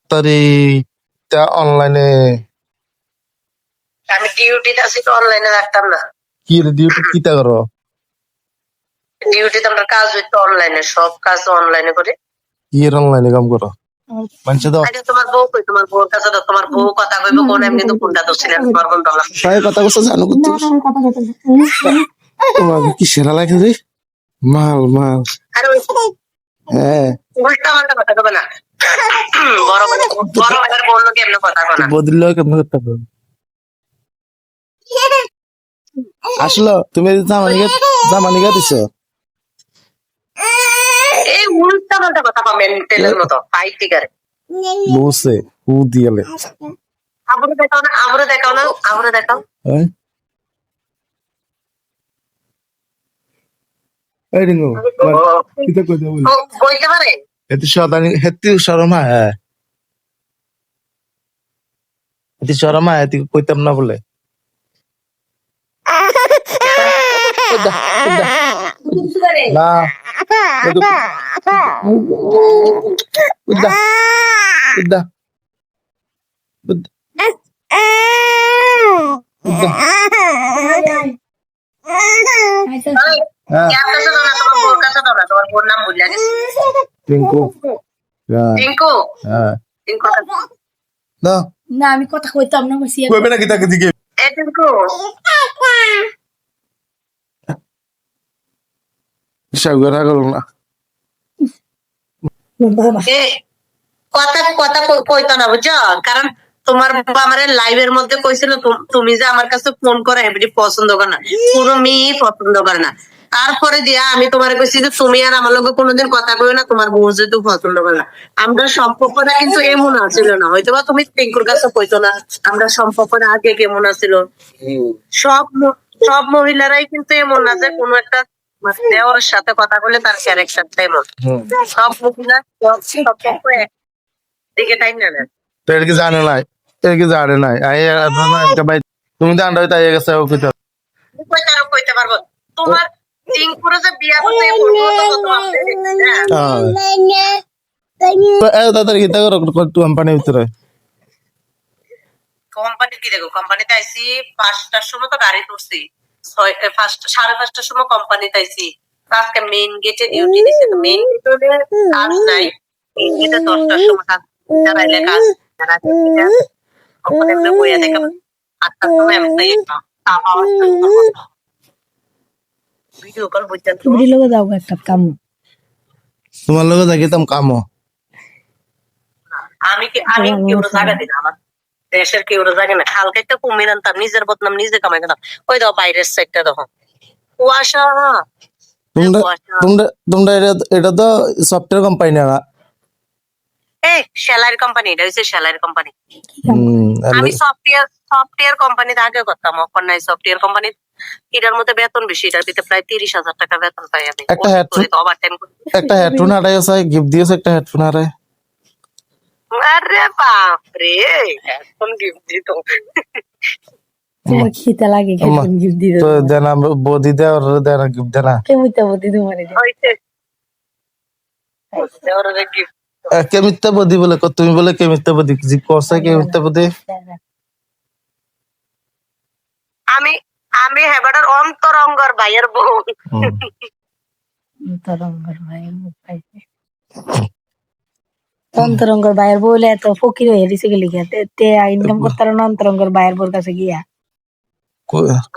তাড়াতাড়ি অনলাইনে আমি ডিউটিতে আছি তো অনলাইনে রাখতাম না। কি ডিউটি কিতা করো? ডিউটিতে আমরা কাজ হইতো অনলাইনে, সব কাজ অনলাইনে করে। কি অনলাইনে কাম করো? মানুষে দাও আগে তোমার বউ কই? তোমার বউর কাছে দাও, তোমার বউ কথা কইবো কোন, আমি কিন্তু কোনটা ধরছি না, তোমার কোন ডলা তাই কথা বলছো জানো কত তোমার কি সেরা লাগে রে মাল মাল। আরে ওই হ্যাঁ উল্টা পাল্টা কথা কবে না। বড় ভাইয়ের বললো কি এমনি কথা কয় না। বদল কেমন করতে পারো? আসলো তুমি জামানিকা দিছো? এই উল্টা পাল্টা কথা কয় মেন্টালের মতো পাইটিকারে। বসে উ দিয়ালে আবরে দেখাও না, আবরে দেখাও না, আবরে দেখাও। হ্যাঁ এই রিঙ্গো কিতা কই দেব ও কইতে পারে? এত সাদানি হেতি শর্মা হ্যাঁ এত শর্মা এত কইতাম না বলে না উদ্দা তোমার বোন নাম ভুলে গেছি। টিঙ্কু টিঙ্কু, হ্যাঁ টিঙ্কু না না আমি কথা কইতাম না বসি কইবে না কিতা দিকে এ টিঙ্কু সাগরা গেল না এ কথা কথা কইতো না বুঝছো, কারণ তোমার বাবা আমার লাইভের মধ্যে কইছিল তুমি যে আমার কাছে ফোন করে এমনি পছন্দ করে না, কোনো মেয়ে পছন্দ করে না। তারপরে দিয়া আমি তোমার কইছি যে তুমি আর আমার লগে কোনোদিন কথা কইও না, তোমার বউ যেহেতু পছন্দ করে না। আমরা সম্পর্কটা কিন্তু এমন আছিল না, হয়তো বা তুমি টিঙ্কুর কাছে কইতো না আমরা সম্পর্কটা আগে কেমন আছিল। সব মহিলারাই কিন্তু এমন না যে কোনো একটা দেওয়ার সাথে কথা বলে তার ক্যারেক্টারটা এমন। সব মহিলা সম্পর্ক দিকে টাইম না নেয়। তো এর কি জানে নাই এর কি জানে নাই আই একটা ভাই তুমি তো আন্ডার তাই গেছে ও কিতা কইতে পারবো তোমার টিঙ্কুরে যে বিয়া করতে বলবো তো তোমার এ দাদা কিতা করো কোম্পানির ভিতরে কোম্পানি কি দেখো, কোম্পানিতে আইসি 5টার সময় তো গাড়ি তুলছি, 5:30 সময় কোম্পানিতে আইসি। আজকে মেইন গেটে ডিউটি দিছে, তো মেইন গেটে কাজ নাই, মেইন গেটে 10টার সময় কাজ চালাইলে কাজ কোম্পানি বইয়া দেখে 8টার সময় আমি ভিডিও কল বুঝছেন তুমি লগে দাও একটা কাম তোমার লগে যাইতাম কামো আমি কেউ জায়গা দিন আমার দেশের কেউ জায়গা না, হালকা একটা কুমির আনতাম, নিজের বদনাম নিজে কামাই করতাম। ওই দাও বাইরের সাইডটা দেখো কুয়াশা। তোমরা এটা তো সফটওয়্যার কোম্পানি না এই সেলাইয়ের কোম্পানি, এটা হচ্ছে সেলাইয়ের কোম্পানি। আমি সফটওয়্যার কোম্পানিতে আগে করতাম, এখন নাই সফটওয়্যার কোম্পানি। এটার মধ্যে বেতন বেশি, এটার ভিতরে প্রায় 30,000 টাকা বেতন পাই আমি। একটা হেডফোন আড়াই আছে গিফট দিয়েছে একটা হেডফোন আড়াই। আরে বাপরে, এখন গিফট দিত তোমার খিতা লাগে কেমন গিফট দিতে তো দেনা বদি দে আর দেনা গিফট দেনা কেমন তা বদি তোমার হইছে ওর গিফট। কে মিথ্যা বদি বলে তুমি বলে কে মিথ্যা বদি জি কসে কে মিথ্যা বদি আমি হেবাটার অন্তরঙ্গর ভাইয়ের বউ। অন্তরঙ্গর ভাইয়ের বউ পাইছে অন্তরঙ্গর ভাইয়ের বউ এত ফকির হয়ে দিছে গেলি গিয়া তে ইনকাম করতার না অন্তরঙ্গর ভাইয়ের বউর কাছে গিয়া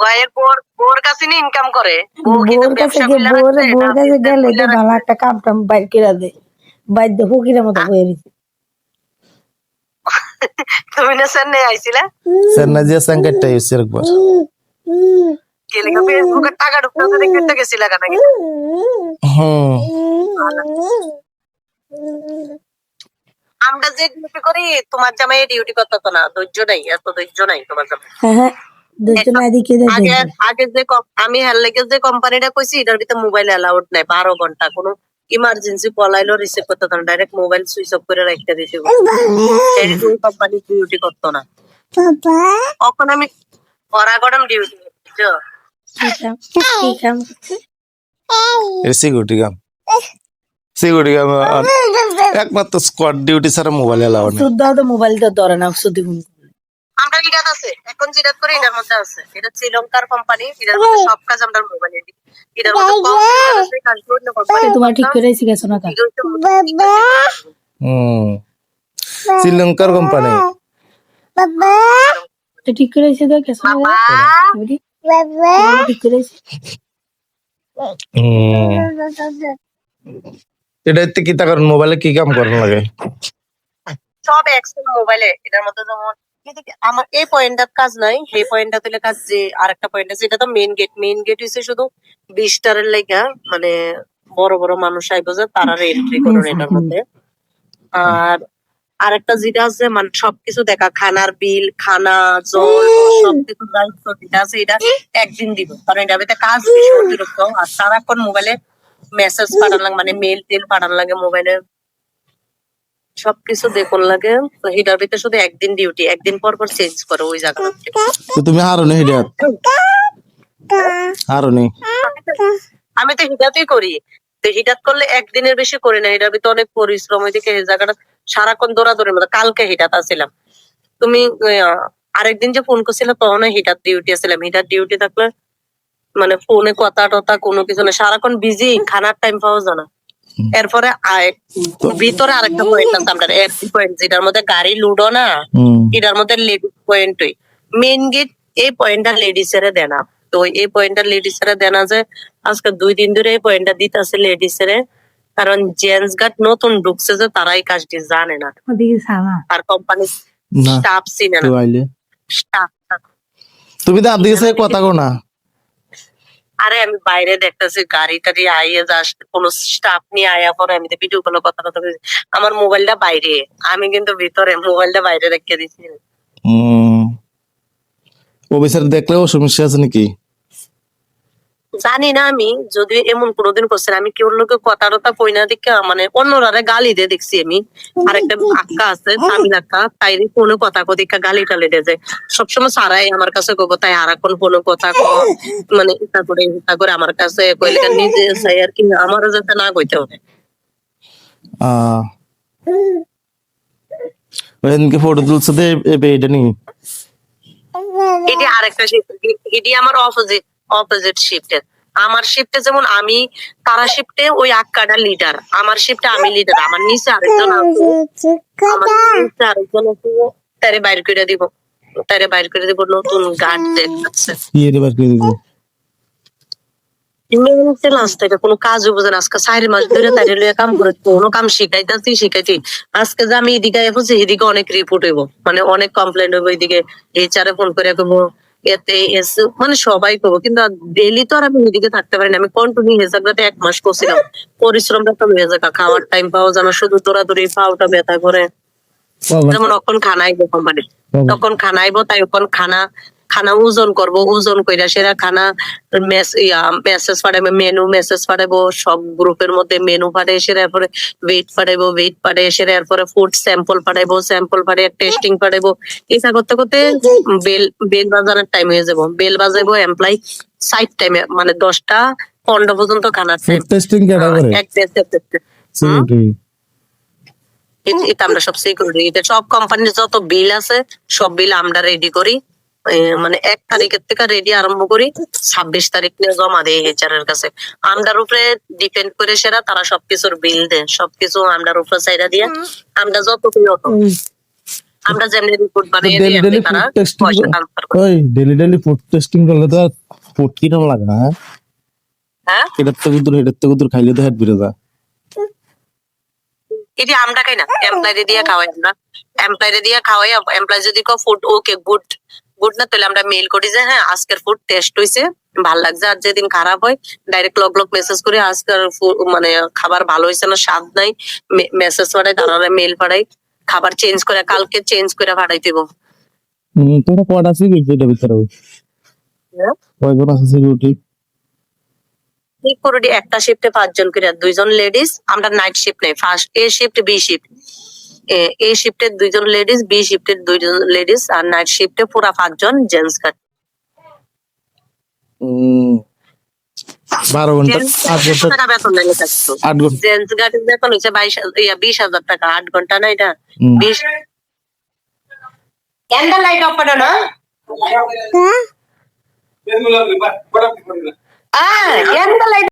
ভাইয়ের বউর কাছে নি ইনকাম করে, বউর কাছে গেলে তো ভালো একটা কাম টাম বাইর করে দে বাইর দে ফকিরের মতো হয়ে দিছে। তুমি না চেন্নাই আইছিলা? চেন্নাই যে সংকেটটা এসে একবার গেলে ফেসবুকে টাকা ঢুকতে দেখতে গেছিলা কেন? আমরা যে ডিউটি করি তোমার জামাই ডিউটি করতে তো না, ধৈর্য নাই, এত ধৈর্য নাই তোমার জামাই। আগে যে আমি হেললেকে যে কোম্পানিটা কইছি এটার ভিতরে মোবাইল অ্যালাউড নাই, 12 ঘন্টা কোনো ইমার্জেন্সি কল আইলো রিসিভ করতে না, ডাইরেক্ট মোবাইল সুইচ অফ করে রাখতে দিছে। এই কোম্পানি ডিউটি করতো না, তখন আমি কড়া গরম ডিউটি করছি। সিকিউরিটি কাম সিকিউরিটি একমাত্র স্কোয়াড ডিউটি ছাড়া মোবাইল এলাও নেই। শুদ্ধ তো মোবাইলটা ধরে না শুদ্ধ ফোন করলে। আমরা জিরাত আছে এখন জিরাত করে এটার মধ্যে আছে, এটা শ্রীলঙ্কার কোম্পানি, এটার মধ্যে সব কাজ আমরা মোবাইলে দিই, এটার মধ্যে কম্পিউটার আছে, কাজ করতে কোম্পানি তোমার ঠিক করে শিখেছো না কা? শ্রীলঙ্কার কোম্পানি। তো ঠিক করে এসে দেখ কেসো না বাবা বেটি ঠিক করে এসে এটা কি তা কারণ মোবাইলে কি কাম করার লাগে? সব এক্সেল মোবাইলে, এটার মধ্যে যেমন এদিকে আমার এই পয়েন্টটার কাজ নাই, এই পয়েন্টটা তুলে কাজ, যে আরেকটা পয়েন্ট আছে, এটা তো মেইন গেট হচ্ছে শুধু ভিজিটরের লাগা, মানে বড় বড় মানুষ আইবো যে তারা এন্ট্রি করুন এটার মধ্যে। আর আরেকটা যেটা আছে মানে সবকিছু দেখা, খানার বিল, খানা, জল, সবকিছু দায়িত্ব যেটা আছে এটা একদিন দিব, কারণ এটা ভিতরে কাজ বেশি অতিরিক্ত, আর সারাক্ষণ মোবাইলে মেসেজ পাঠান লাগে, মানে মেল টেল পাঠান লাগে মোবাইলে, সবকিছু দেখুন লাগে। তো এটার ভিতরে শুধু একদিন ডিউটি, একদিন পর পর চেঞ্জ করে ওই জায়গা। তো তুমি হারো নি হিডাত? হারো নি? আমি তো হিটাতেই করি, তো হিটাত করলে একদিনের বেশি করি না, এটার ভিতরে অনেক পরিশ্রম, ওইদিকে এই জায়গাটা সারাক্ষণ দৌড়াদৌড়ির মতো। কালকে হিটাত আসছিলাম, তুমি আরেকদিন যে ফোন করছিলে তখন হিটার ডিউটি আসছিলাম, হিটার ডিউটি থাকলে মানে ফোনে কথা টথা কোনো কিছু না, সারাক্ষণ বিজি, খানার টাইম পাওয়া যায় না। এরপরে ভিতরে আরেকটা পয়েন্ট আছে আমরা পয়েন্ট, যেটার মধ্যে গাড়ি লুডো না, এটার মধ্যে লেডিস পয়েন্ট, মেইন গেট এই পয়েন্টটা লেডিস এর দেনা, তো এই পয়েন্টটা লেডিস এর দেনা, যে আজকে 2 দিন ধরে এই পয়েন্টটা দিতে আছে লেডিস এর, কারণ জেন্টস গার্ড নতুন ঢুকছে যে তারা এই কাজটি জানে না, ওদিকে সালা আর কোম্পানির না স্টাফ চিনে না, তো আইলে স্টাফ। তুমি তো আদিকে সে কথা কো না। আরে আমি বাইরে দেখতেছি গাড়ি টাড়ি আইয়ে যাস, কোন স্টাফ নিয়ে আয়া পরে আমি তো ভিডিও কলে কথা কথা বলছি, আমার মোবাইলটা বাইরে, আমি কিন্তু ভিতরে, মোবাইলটা বাইরে রেখে দিচ্ছি। অফিসার দেখলেও সমস্যা আছে নাকি? জানি না, আমি যদি এমন কোনোদিন করছেন, আমি কেউ লোকে কথা টথা কই না দেখে মানে অন্যরা গালি দিয়ে দেখছি আমি। আরেকটা আক্কা আছে তামিল আক্কা, তাই কোনো কথা কদিকা গালি টালি দিয়ে যায় সবসময়, সারাই আমার কাছে কব, তাই আর এখন কোনো কথা মানে ইচ্ছা করে আমার কাছে কইলে নিজে চাই আর কি, আমারও যাতে না কইতে হবে। ওইদিনকে ফটো তুলছে তো এটা নি? এটি আরেকটা শিফট, এটি আমার অপোজিট শিফটের। আমার শিফটে যেমন আমি, তারা শিফটে ওই আক্কাটা লিডার, আমার শিফটে আমি লিডার, আমার নিচে আরেকজন আছে, আমার নিচে আরেকজন আছে, তারে বাইর করে দিব, তারে বাইর করে দিব, নতুন গার্ড দেখছে কি এর বার করে দিব? মেনটেন আসতে কোনো কাজ বোঝে না, আজকে 4 মাস ধরে তাইরে লইয়া কাম করে, কোনো কাম শিখাইছি। আজকে যে আমি এদিকে এসেছি, এদিকে অনেক রিপোর্ট হইব, মানে অনেক কমপ্লেন হইব, এদিকে এইচআরে ফোন করে কব, এতে এসে মানে সবাই কব, কিন্তু ডেইলি তো আর আমি এদিকে থাকতে পারি না, আমি কন্টিনিউ হেসাবটাতে 1 মাস করছিলাম, পরিশ্রমটা তো হয়ে যায়, খাওয়ার টাইম পাওয়া যায় না, শুধু দৌড়াদৌড়ি, পাওটা ব্যথা করে। যেমন এখন খানা আইবো কোম্পানি, তখন খানা আইবো, তাই এখন খানা ওজন করব, ওজন কইরা সেরা খানা মেসেজ পাঠাবো, মেসেজ পাঠাবো, সব গ্রুপের মধ্যে মেনু পাঠাই, সেরা এরপরে ওয়েট পাঠাই, সেরা এরপরে ফুড স্যাম্পল পাঠাই টেস্টিং পাঠাবো, এটা করতে করতে বেল বাজানোর টাইম হয়ে যাবো, বেল বাজাবো, এমপ্লয় 60 টাইমে, মানে 10টা 15 পর্যন্ত খানা টেস্টিং কেডা করে? এটা আমরা সব সিকিউরিটি, এটা সব কোম্পানির যত বিল আছে সব বিল আমরা রেডি করি, মানে 1 তারিখের থেকে রেডি আরম্ভ করি, 26 তারিখ নিয়ে জমা দেয় এইচআর এর কাছে। আমরার উপরে ডিপেন্ড করে সেরা তারা সবকিছুর বিল দেয়, সবকিছু আমরার উপরে চাইরা দিয়ে আমরা যত আমরা যেমনি রিপোর্ট বানিয়ে দিই এমনি তারা পয়সা ট্রান্সফার করে। ওই ডেলি ফুড টেস্টিং করলে তো ফুড কি রকম লাগে না? হ্যাঁ এটার থেকে দূর খাইলে তো হেড বিরে যায়। এটি আমরা খাই না, এমপ্লয়ি দিয়ে খাওয়াই, আমরা এমপ্লয়ি দিয়ে খাওয়াই, এমপ্লয়ি যদি ফুড ওকে গুড না, তাহলে আমরা মেইল করি যে হ্যাঁ আজকের ফুড টেস্ট হয়েছে, ভাল লাগছে, আর যেদিন খারাপ হয় ডাইরেক্ট লগ মেসেজ করি, আজকের মানে খাবার ভালো হয়েছে না, স্বাদ নাই, মেসেজ পাঠাই, তারা মেইল পাঠাই, খাবার চেঞ্জ করে কালকে চেঞ্জ করে পাঠাই দিব। তোমরা কয়টা সিকিউরিটি এটার ভিতরে? কয়জন আছে সিকিউরিটি? সিকিউরিটি একটা শিফটে 5 জন করে, 2 জন লেডিস, আমরা নাইট শিফট নেই, ফার্স্ট এ শিফট বি শিফট, এ শিফটে 2 জন লেডিস, বি শিফটে 2 জন লেডিস, আর নাইট শিফটে পুরা 5 জন জেন্টস গার্ড। 12 ঘন্টা, জেন্টস 8 ঘন্টা, টাকা বেতন দেয় থাকতো। 8 ঘন্টা। জেন্টস গাড়ির বেতন হচ্ছে 20,000 টাকা, 8 ঘন্টা না এটা? হুম। 20 ক্যান্ডেল লাইট অফ করো না? Candle light